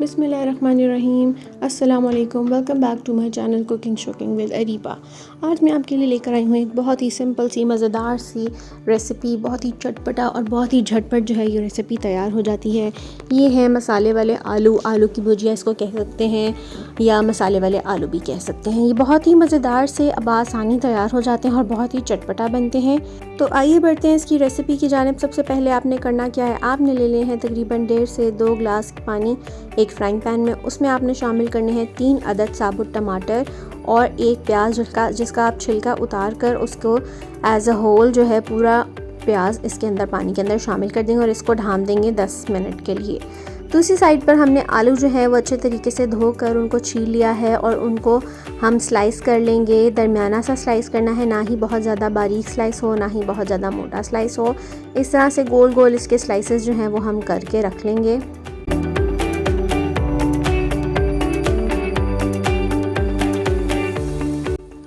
बिस्मिल्लाहिर्रहमानिर्रहीम। अस्सलाम वालेकुम। Welcome back to my channel cooking shocking with Areeba. आज मैं आपके लिए लेकर आई हूँ एक बहुत ही सिंपल सी मज़ेदार सी रेसिपी। बहुत ही चटपटा और बहुत ही झटपट जो है ये रेसिपी तैयार हो जाती है। ये है मसाले वाले आलू की भुजिया इसको कह सकते हैं, या मसाले वाले आलू भी कह सकते हैं। ये बहुत ही मज़ेदार से आसानी तैयार हो जाते हैं और बहुत ही चटपटा बनते हैं। तो आइए बढ़ते हैं इसकी रेसिपी की जानिब। सबसे पहले आपने करना क्या है, आपने ले लिए हैं तकरीबन 1.5 से 2 गिलास पानी एक फ्राइंग पैन में। उसमें आपने शामिल करने हैं 3 अदद साबुत टमाटर और एक प्याज जिसका आप छिलका उतार कर उसको एज अ होल जो है पूरा प्याज इसके अंदर पानी के अंदर शामिल कर देंगे और इसको ढाँप देंगे 10 मिनट के लिए। दूसरी साइड पर हमने आलू जो है वो अच्छे तरीके से धोकर उनको छील लिया है और उनको हम स्लाइस कर लेंगे। दरमियाना सा स्लाइस करना है, ना ही बहुत ज़्यादा बारीक स्लाइस हो, ना ही बहुत ज़्यादा मोटा स्लाइस हो। इस तरह से गोल गोल इसके स्लाइसेस जो हैं वो हम करके रख लेंगे।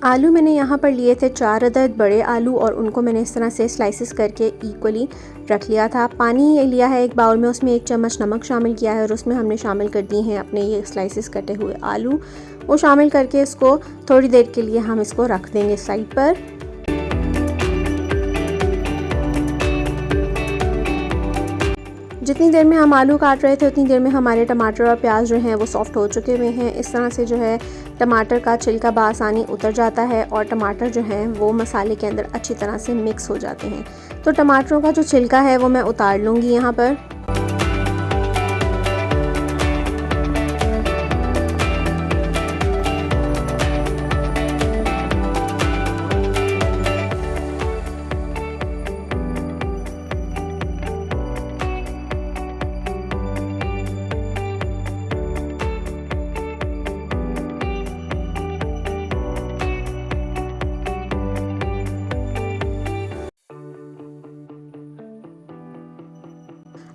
आलू मैंने यहाँ पर लिए थे 4 अदद बड़े आलू और उनको मैंने इस तरह से स्लाइसेस करके इक्वली रख लिया था। पानी लिया है एक बाउल में, उसमें 1 चम्मच नमक शामिल किया है और उसमें हमने शामिल कर दिए हैं अपने ये स्लाइसेस कटे हुए आलू। वो शामिल करके इसको थोड़ी देर के लिए हम इसको रख देंगे साइड पर। जितनी देर में हम आलू काट रहे थे उतनी देर में हमारे टमाटर और प्याज जो हैं वो सॉफ्ट हो चुके हुए हैं। इस तरह से जो है टमाटर का छिलका बआसानी उतर जाता है और टमाटर जो हैं वो मसाले के अंदर अच्छी तरह से मिक्स हो जाते हैं। तो टमाटरों का जो छिलका है वो मैं उतार लूँगी यहाँ पर।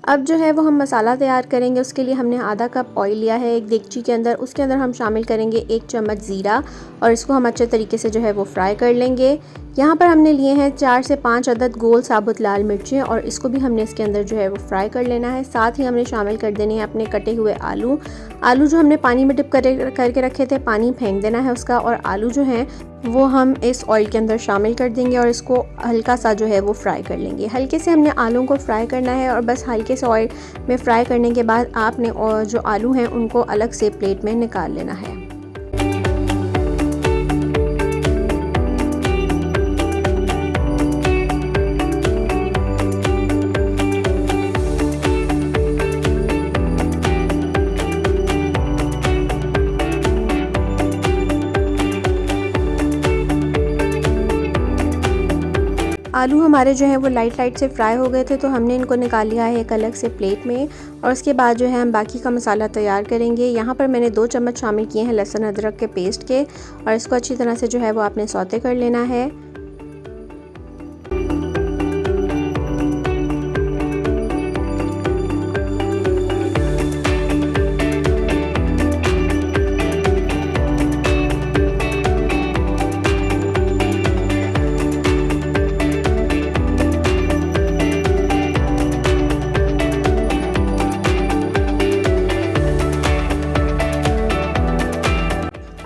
अब जो है वो हम मसाला तैयार करेंगे। उसके लिए हमने आधा कप ऑयल लिया है एक देगची के अंदर। उसके अंदर हम शामिल करेंगे 1 चम्मच ज़ीरा और इसको हम अच्छे तरीके से जो है वो फ्राई कर लेंगे। यहाँ पर हमने लिए हैं 4 से 5 अदद गोल साबुत लाल मिर्चें और इसको भी हमने इसके अंदर जो है वो फ्राई कर लेना है। साथ ही हमने शामिल कर देने हैं अपने कटे हुए आलू जो हमने पानी में डिप करके रखे थे, पानी फेंक देना है उसका, और आलू जो हैं वो हम इस ऑयल के अंदर शामिल कर देंगे और इसको हल्का सा जो है वो फ्राई कर लेंगे। हल्के से हमने आलू को फ्राई करना है और बस हल्के से ऑयल में फ्राई करने के बाद आपने और जो आलू हैं उनको अलग से प्लेट में निकाल लेना है। आलू हमारे जो हैं वो लाइट से फ्राई हो गए थे, तो हमने इनको निकाल लिया है एक अलग से प्लेट में। और उसके बाद जो है हम बाकी का मसाला तैयार करेंगे। यहाँ पर मैंने 2 चम्मच शामिल किए हैं लहसुन अदरक के पेस्ट के और इसको अच्छी तरह से जो है वो आपने सौते कर लेना है।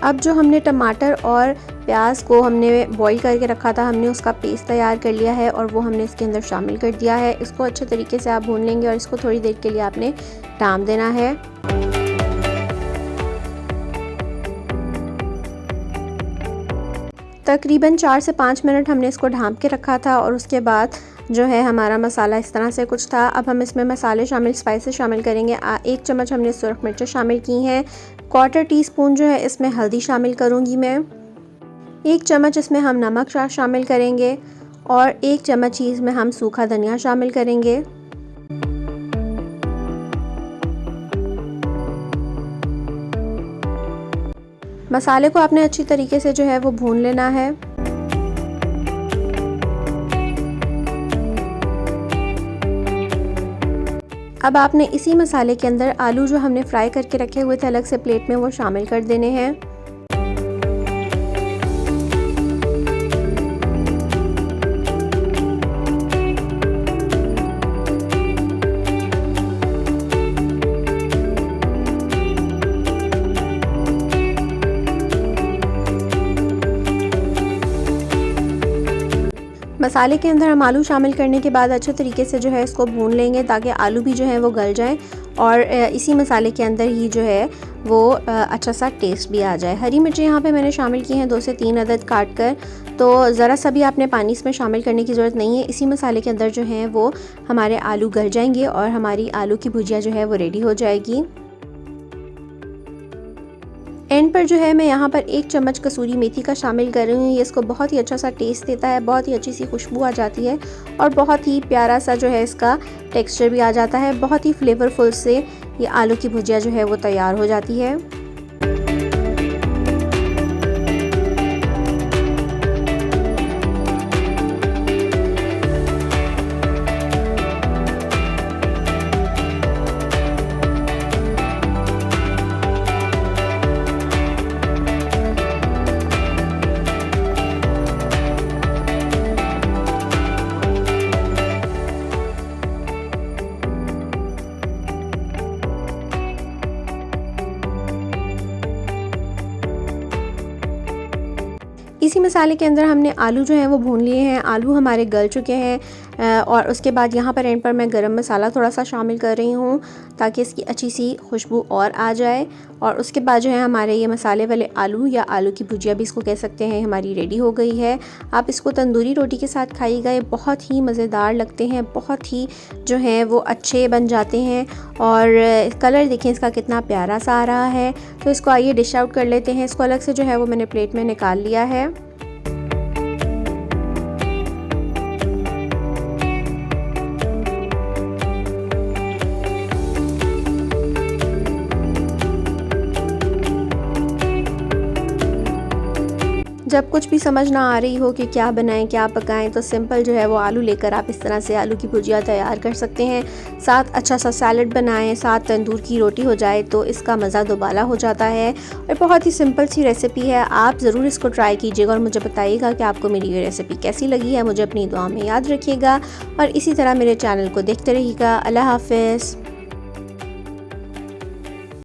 अब जो हमने टमाटर और प्याज को हमने बॉईल करके रखा था, हमने उसका पेस्ट तैयार कर लिया है और वो हमने इसके अंदर शामिल कर दिया है। इसको अच्छे तरीके से आप भून लेंगे और इसको थोड़ी देर के लिए आपने ढाँप देना है। तकरीबन 4 से 5 मिनट हमने इसको ढाँप के रखा था और उसके बाद जो है हमारा मसाला इस तरह से कुछ था। अब हम इसमें मसाले स्पाइसेस शामिल करेंगे। 1 चम्मच हमने सुरख मिर्चें शामिल की हैं। 1/4 टीस्पून जो है इसमें हल्दी शामिल करूँगी मैं। 1 चम्मच इसमें हम नमक शामिल करेंगे और 1 चम्मच ही इसमें हम सूखा धनिया शामिल करेंगे। मसाले को आपने अच्छी तरीके से जो है वो भून लेना है। अब आपने इसी मसाले के अंदर आलू जो हमने फ्राई करके रखे हुए थे अलग से प्लेट में वो शामिल कर देने हैं। मसाले के अंदर हम आलू शामिल करने के बाद अच्छे तरीके से जो है इसको भून लेंगे ताकि आलू भी जो है वो गल जाएं और इसी मसाले के अंदर ही जो है वो अच्छा सा टेस्ट भी आ जाए। हरी मिर्ची यहाँ पे मैंने शामिल की हैं 2 से 3 अदद काट कर, तो ज़रा सा भी आपने पानी इसमें शामिल करने की ज़रूरत नहीं है। इसी मसाले के अंदर जो है वो हमारे आलू गल जाएंगे और हमारी आलू की भुजिया जो है वो रेडी हो जाएगी। एंड पर जो है मैं यहाँ पर 1 चम्मच कसूरी मेथी का शामिल कर रही हूँ। ये इसको बहुत ही अच्छा सा टेस्ट देता है, बहुत ही अच्छी सी खुशबू आ जाती है और बहुत ही प्यारा सा जो है इसका टेक्सचर भी आ जाता है। बहुत ही फ्लेवरफुल से ये आलू की भुजिया जो है वो तैयार हो जाती है। इसी मसाले के अंदर हमने आलू जो हैं वो भून लिए हैं। आलू हमारे गल चुके हैं और उसके बाद यहाँ पर एंड पर मैं गरम मसाला थोड़ा सा शामिल कर रही हूँ ताकि इसकी अच्छी सी खुशबू और आ जाए। और उसके बाद जो है हमारे ये मसाले वाले आलू या आलू की भुजिया भी इसको कह सकते हैं हमारी रेडी हो गई है। आप इसको तंदूरी रोटी के साथ खाइएगा, ये बहुत ही मज़ेदार लगते हैं, बहुत ही जो हैं वो अच्छे बन जाते हैं। और कलर देखें इसका कितना प्यारा सा आ रहा है। तो इसको आइए डिश आउट कर लेते हैं। इसको अलग से जो है वो मैंने प्लेट में निकाल लिया है। जब कुछ भी समझ ना आ रही हो कि क्या बनाएं क्या पकाएं, तो सिंपल जो है वो आलू लेकर आप इस तरह से आलू की भुजिया तैयार कर सकते हैं। साथ अच्छा सा सैलड बनाएं, साथ तंदूर की रोटी हो जाए तो इसका मज़ा दोबाला हो जाता है। और बहुत ही सिंपल सी रेसिपी है, आप ज़रूर इसको ट्राई कीजिएगा और मुझे बताइएगा कि आपको मेरी ये रेसिपी कैसी लगी है। मुझे अपनी दुआ में याद रखिएगा और इसी तरह मेरे चैनल को देखते रहिएगा। अल्लाह हाफ़िज़।